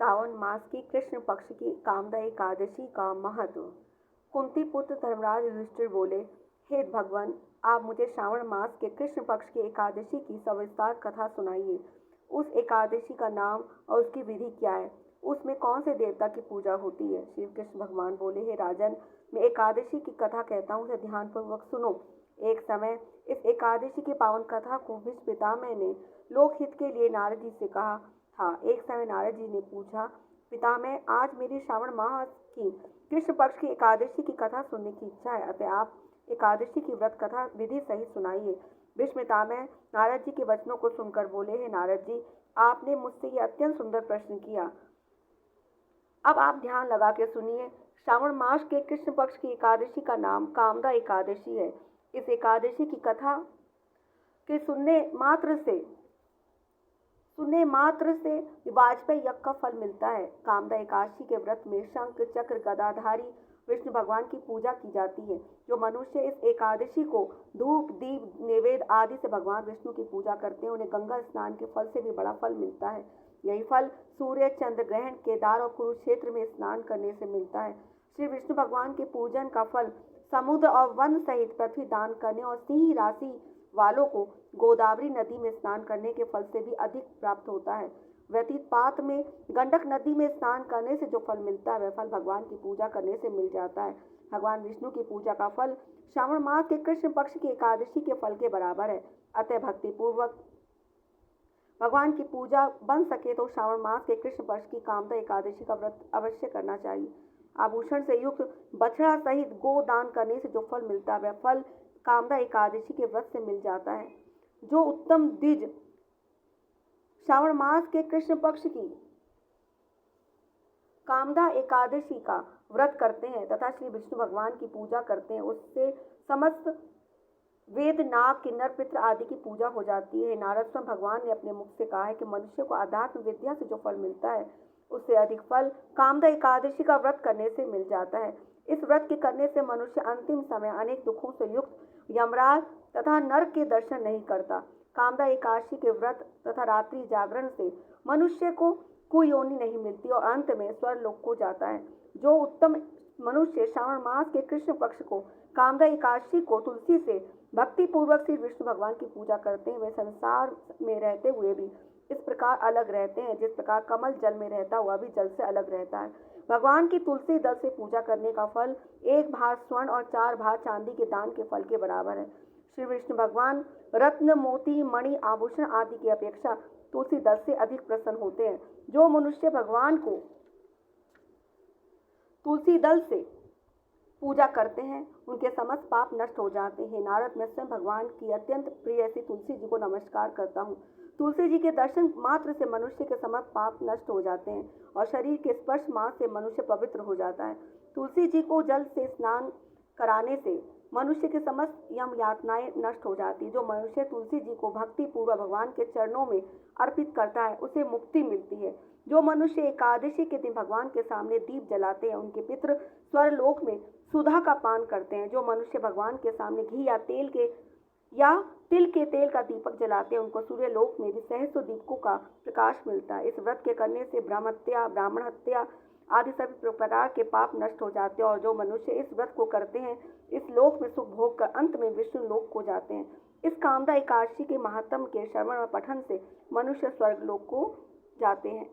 सावन मास की कृष्ण पक्ष की कामदा एकादशी का महत्व। कुंती पुत्र धर्मराज युधिष्ठिर बोले, हे भगवान, आप मुझे श्रावण मास के कृष्ण पक्ष की एकादशी की सविस्तार कथा सुनाइए। उस एकादशी का नाम और उसकी विधि क्या है? उसमें कौन से देवता की पूजा होती है? श्री कृष्ण भगवान बोले, हे राजन, मैं एकादशी की कथा कहता हूँ, उसे ध्यानपूर्वक सुनो। एक समय इस एकादशी की पावन कथा को भीष्म पितामह ने लोकहित के लिए नारद जी से कहा था। एक समय नारद जी ने पूछा, पितामह, आज मेरी श्रावण मास की कृष्ण पक्ष की एकादशी की कथा सुनने की इच्छा है, अतः आप एकादशी की व्रत कथा विधि सहित सुनाइए। भीष्म पितामह नारद जी के वचनों को सुनकर बोले, हे नारद जी, आपने मुझसे ये अत्यंत सुंदर प्रश्न किया। अब आप ध्यान लगा के सुनिए। श्रावण मास के कृष्ण पक्ष की एकादशी का नाम कामदा एकादशी है। इस एकादशी की कथा के सुनने मात्र से वाजपेयी यज्ञ का फल मिलता है। कामदा एकादशी के व्रत में शंख चक्र गदाधारी विष्णु भगवान की पूजा की जाती है। जो मनुष्य इस एकादशी को धूप दीप नैवेद्य आदि से भगवान विष्णु की पूजा करते हैं, उन्हें गंगा स्नान के फल से भी बड़ा फल मिलता है। यही फल सूर्य चंद्र ग्रहण, केदार और कुरुक्षेत्र में स्नान करने से मिलता है। श्री विष्णु भगवान के पूजन का फल समुद्र और वन सहित पृथ्वी दान करने और सिंह राशि वालों को गोदावरी नदी में स्नान करने के फल से भी अधिक प्राप्त होता है। व्यतीत पात में गंडक नदी में स्नान करने से जो फल मिलता है, वह फल भगवान की पूजा करने से मिल जाता है। भगवान विष्णु की पूजा का फल श्रावण मास के कृष्ण पक्ष की एकादशी के फल के बराबर है। अतः भक्ति पूर्वक भगवान की पूजा बन सके तो श्रावण मास के कृष्ण पक्ष की कामदा एकादशी का व्रत अवश्य करना चाहिए। आभूषण से युक्त बछड़ा सहित गो दान करने से जो फल मिलता है, वह फल कामदा एकादशी के व्रत से मिल जाता है। जो उत्तम द्विज श्रावण मास के कृष्ण पक्ष की कामदा एकादशी का व्रत करते हैं तथा श्री विष्णु भगवान की पूजा करते हैं, उससे समस्त वेद नाग किन्नर पितृ आदि की पूजा हो जाती है। नारद स्वयं भगवान ने अपने मुख से कहा है कि मनुष्य को अध्यात्म विद्या से जो फल मिलता है, उससे अधिक फल कामदा एकादशी का व्रत करने से मिल जाता है। इस व्रत के करने से मनुष्य अंतिम समय अनेक दुखों से युक्त यमराज तथा नरक के दर्शन नहीं करता। कामदा एकादशी के व्रत तथा रात्रि जागरण से मनुष्य को कोई योनि नहीं मिलती और अंत में स्वर्गलोक को जाता है। जो उत्तम मनुष्य श्रावण मास के कृष्ण पक्ष को कामदा एकादशी को तुलसी से भक्ति पूर्वक श्री विष्णु भगवान की पूजा करते हैं, वे संसार में रहते हुए भी इस प्रकार अलग रहते हैं जिस प्रकार कमल जल में रहता हुआ भी जल से अलग रहता है। भगवान की तुलसी दल से पूजा करने का फल 1 भार स्वर्ण और 4 भार चांदी के दान के फल के बराबर है। श्री विष्णु भगवान रत्न मोती मणि आभूषण आदि की अपेक्षा तुलसी दल से अधिक प्रसन्न होते हैं। जो मनुष्य भगवान को तुलसी दल से पूजा करते हैं, उनके समस्त पाप नष्ट हो जाते हैं। नारद, मैं स्वयं भगवान की अत्यंत प्रिय ऐसी तुलसी जी को नमस्कार करता हूँ। तुलसी जी के दर्शन मात्र से मनुष्य के समस्त पाप नष्ट हो जाते हैं और शरीर के स्पर्श मात्र से मनुष्य पवित्र हो जाता है। तुलसी जी को जल से स्नान कराने से मनुष्य के समस्त यम यातनाएं नष्ट हो जाती है। जो मनुष्य तुलसी जी को भक्ति पूर्वक भगवान के चरणों में अर्पित करता है, उसे मुक्ति मिलती है। जो मनुष्य एकादशी के दिन भगवान के सामने दीप जलाते हैं, उनके पितृ स्वर्गलोक में सुधा का पान करते हैं। जो मनुष्य भगवान के सामने घी या तिल के तेल का दीपक जलाते हैं, उनको सूर्य लोक में भी सहस्त्र दीपकों का प्रकाश मिलता है। इस व्रत के करने से ब्राह्मण हत्या आदि सभी प्रकार के पाप नष्ट हो जाते हैं और जो मनुष्य इस व्रत को करते हैं, इस लोक में सुख भोग कर अंत में विष्णु लोक को जाते हैं। इस कामदा एकादशी के महात्म के श्रवण और पठन से मनुष्य स्वर्ग लोक को जाते हैं।